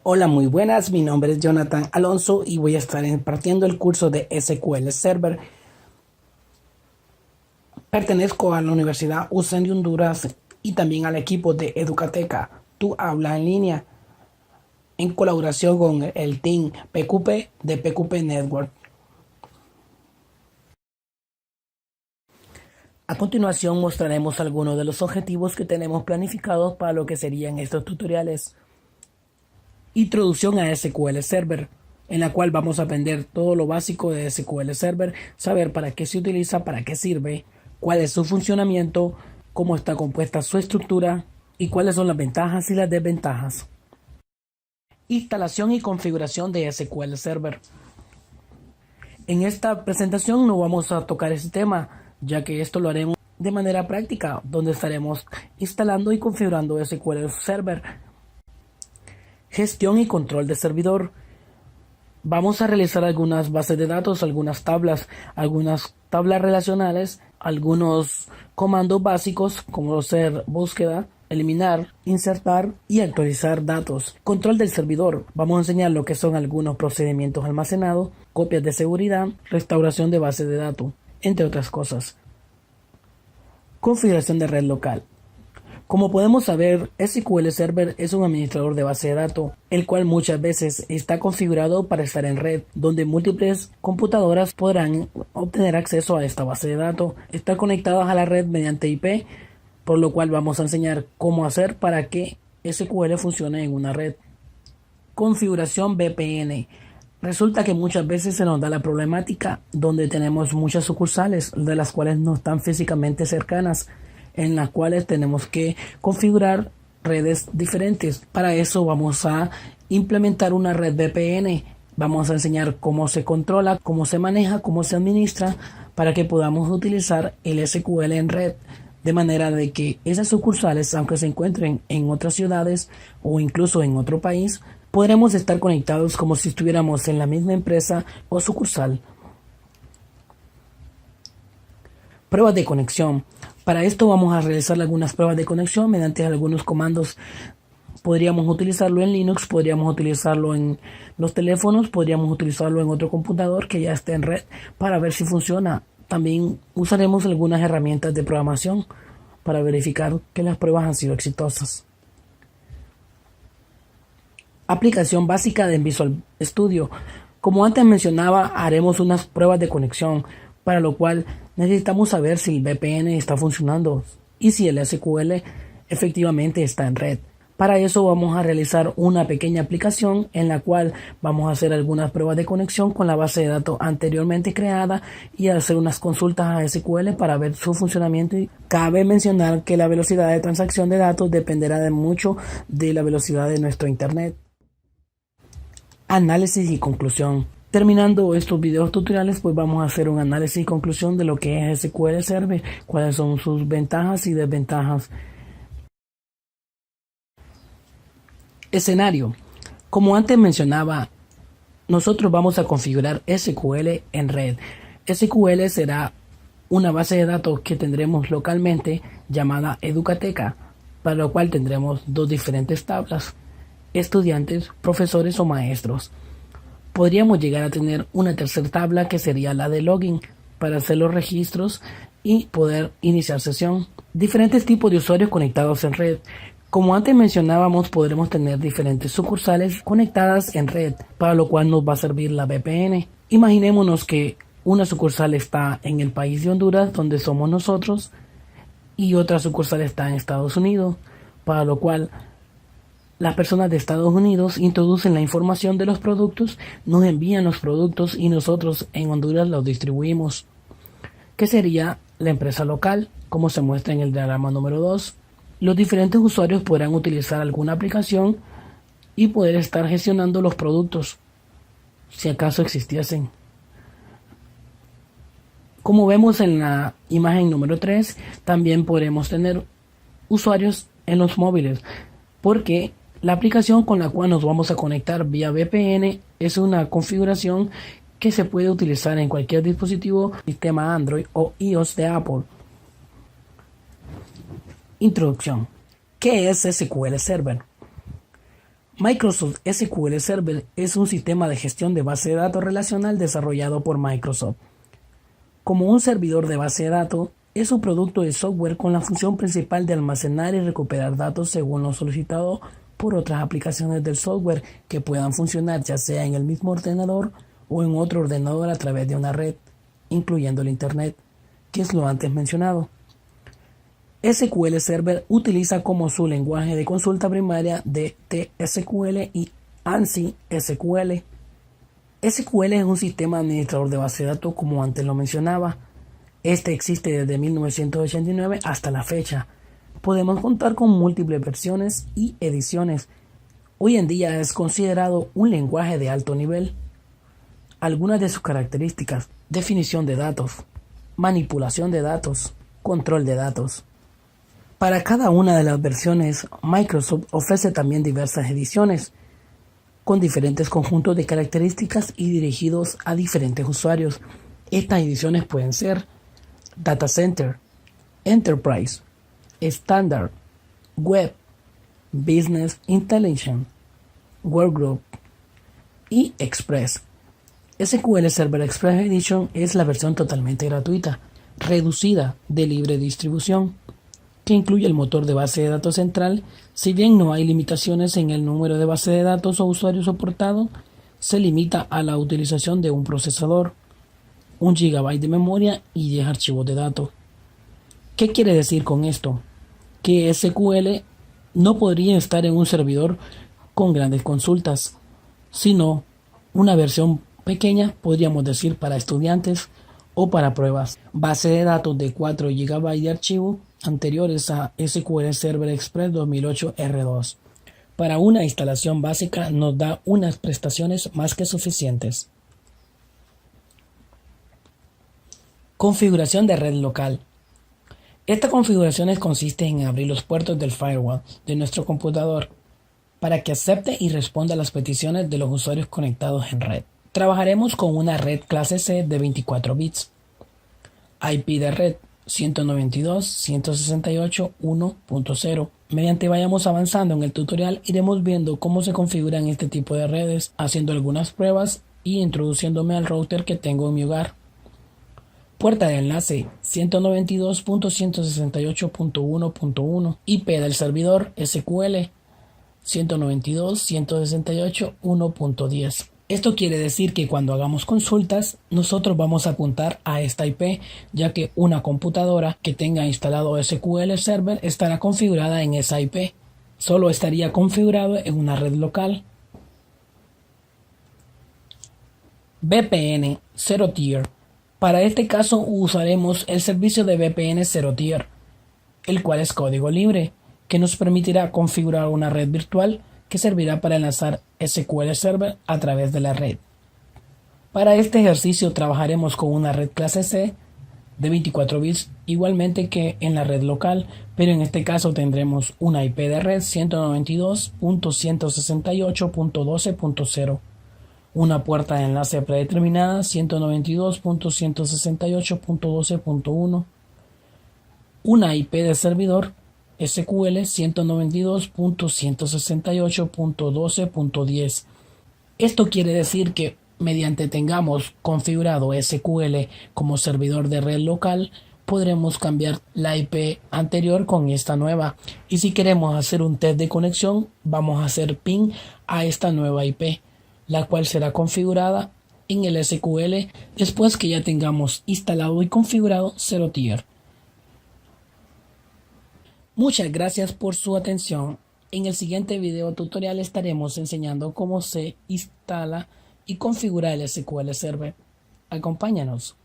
Hola, muy buenas. Mi nombre es Jonathan Alonso y voy a estar impartiendo el curso de SQL Server. Pertenezco a la Universidad UCEN de Honduras y también al equipo de Educateca, tu aula en línea, en colaboración con el team PQP de PQP Network. A continuación mostraremos algunos de los objetivos que tenemos planificados para lo que serían estos tutoriales. Introducción a SQL Server, en la cual vamos a aprender todo lo básico de SQL Server, saber para qué se utiliza, para qué sirve, cuál es su funcionamiento, cómo está compuesta su estructura y cuáles son las ventajas y las desventajas. Instalación y configuración de SQL Server. En esta presentación no vamos a tocar ese tema, ya que esto lo haremos de manera práctica, donde estaremos instalando y configurando SQL Server. Gestión y control de servidor. Vamos a realizar algunas bases de datos, algunas tablas relacionales, algunos comandos básicos como ser búsqueda, eliminar, insertar y actualizar datos. Control del servidor. Vamos a enseñar lo que son algunos procedimientos almacenados, copias de seguridad, restauración de bases de datos, entre otras cosas. Configuración de red local. Como podemos saber, SQL Server es un administrador de base de datos, el cual muchas veces está configurado para estar en red, donde múltiples computadoras podrán obtener acceso a esta base de datos, estar conectadas a la red mediante IP, por lo cual vamos a enseñar cómo hacer para que SQL funcione en una red. Configuración VPN. Resulta que muchas veces se nos da la problemática donde tenemos muchas sucursales, de las cuales no están físicamente cercanas, en las cuales tenemos que configurar redes diferentes. Para eso vamos a implementar una red VPN. Vamos a enseñar cómo se controla, cómo se maneja, cómo se administra, para que podamos utilizar el SQL en red, de manera de que esas sucursales, aunque se encuentren en otras ciudades o incluso en otro país, podremos estar conectados como si estuviéramos en la misma empresa o sucursal. Pruebas de conexión. Para esto vamos a realizar algunas pruebas de conexión mediante algunos comandos. Podríamos utilizarlo en Linux, podríamos utilizarlo en los teléfonos, podríamos utilizarlo en otro computador que ya esté en red para ver si funciona. También usaremos algunas herramientas de programación para verificar que las pruebas han sido exitosas. Aplicación básica de Visual Studio. Como antes mencionaba, haremos unas pruebas de conexión, para lo cual necesitamos saber si el VPN está funcionando y si el SQL efectivamente está en red. Para eso vamos a realizar una pequeña aplicación en la cual vamos a hacer algunas pruebas de conexión con la base de datos anteriormente creada y hacer unas consultas a SQL para ver su funcionamiento. Y cabe mencionar que la velocidad de transacción de datos dependerá de mucho de la velocidad de nuestro internet. Análisis y conclusión. Terminando estos videos tutoriales, pues vamos a hacer un análisis y conclusión de lo que es SQL Server, cuáles son sus ventajas y desventajas. Escenario. Como antes mencionaba, nosotros vamos a configurar SQL en red. SQL será una base de datos que tendremos localmente llamada Educateca, para lo cual tendremos dos diferentes tablas: estudiantes, profesores o maestros. Podríamos llegar a tener una tercera tabla que sería la de login para hacer los registros y poder iniciar sesión. Diferentes tipos de usuarios conectados en red. Como antes mencionábamos, podremos tener diferentes sucursales conectadas en red, para lo cual nos va a servir la VPN. Imaginémonos que una sucursal está en el país de Honduras, donde somos nosotros, y otra sucursal está en Estados Unidos, para lo cual las personas de Estados Unidos introducen la información de los productos, nos envían los productos y nosotros en Honduras los distribuimos, que sería la empresa local, como se muestra en el diagrama número 2. Los diferentes usuarios podrán utilizar alguna aplicación y poder estar gestionando los productos, si acaso existiesen. Como vemos en la imagen número 3, también podremos tener usuarios en los móviles, porque la aplicación con la cual nos vamos a conectar vía VPN es una configuración que se puede utilizar en cualquier dispositivo, sistema Android o iOS de Apple. Introducción. ¿Qué es SQL Server? Microsoft SQL Server es un sistema de gestión de base de datos relacional desarrollado por Microsoft. Como un servidor de base de datos, es un producto de software con la función principal de almacenar y recuperar datos según lo solicitado por otras aplicaciones del software que puedan funcionar ya sea en el mismo ordenador o en otro ordenador a través de una red, incluyendo el Internet, que es lo antes mencionado. SQL Server utiliza como su lenguaje de consulta primaria de TSQL y ANSI SQL. SQL es un sistema administrador de base de datos como antes lo mencionaba. Este existe desde 1989 hasta la fecha. Podemos contar con múltiples versiones y ediciones. Hoy en día es considerado un lenguaje de alto nivel. Algunas de sus características: definición de datos, manipulación de datos, control de datos. Para cada una de las versiones, Microsoft ofrece también diversas ediciones, con diferentes conjuntos de características y dirigidos a diferentes usuarios. Estas ediciones pueden ser Data Center, Enterprise, Standard, Web, Business Intelligence, Workgroup y Express. SQL Server Express Edition es la versión totalmente gratuita, reducida, de libre distribución, que incluye el motor de base de datos central. Si bien no hay limitaciones en el número de base de datos o usuarios soportados, se limita a la utilización de un procesador, 1 GB de memoria y 10 archivos de datos. ¿Qué quiere decir con esto? Que SQL no podría estar en un servidor con grandes consultas, sino una versión pequeña, podríamos decir, para estudiantes o para pruebas. Base de datos de 4 GB de archivo anteriores a SQL Server Express 2008 R2. Para una instalación básica nos da unas prestaciones más que suficientes. Configuración de red local. Esta configuración consiste en abrir los puertos del firewall de nuestro computador para que acepte y responda a las peticiones de los usuarios conectados en red. Trabajaremos con una red clase C de 24 bits. IP de red 192.168.1.0. Mediante vayamos avanzando en el tutorial, iremos viendo cómo se configuran este tipo de redes, haciendo algunas pruebas y introduciéndome al router que tengo en mi hogar. Puerta de enlace 192.168.1.1. IP del servidor SQL 192.168.1.10. Esto quiere decir que cuando hagamos consultas, nosotros vamos a apuntar a esta IP, ya que una computadora que tenga instalado SQL Server estará configurada en esa IP. Solo estaría configurado en una red local. VPN Zero Tier. Para este caso usaremos el servicio de VPN Zero Tier, el cual es código libre, que nos permitirá configurar una red virtual que servirá para enlazar SQL Server a través de la red. Para este ejercicio trabajaremos con una red clase C de 24 bits, igualmente que en la red local, pero en este caso tendremos una IP de red 192.168.12.0, una puerta de enlace predeterminada 192.168.12.1, una IP de servidor SQL 192.168.12.10. Esto quiere decir que mediante tengamos configurado SQL como servidor de red local, podremos cambiar la IP anterior con esta nueva. Y si queremos hacer un test de conexión, vamos a hacer ping a esta nueva IP, la cual será configurada en el SQL después que ya tengamos instalado y configurado Zero Tier. Muchas gracias por su atención. En el siguiente video tutorial estaremos enseñando cómo se instala y configura el SQL Server. Acompáñanos.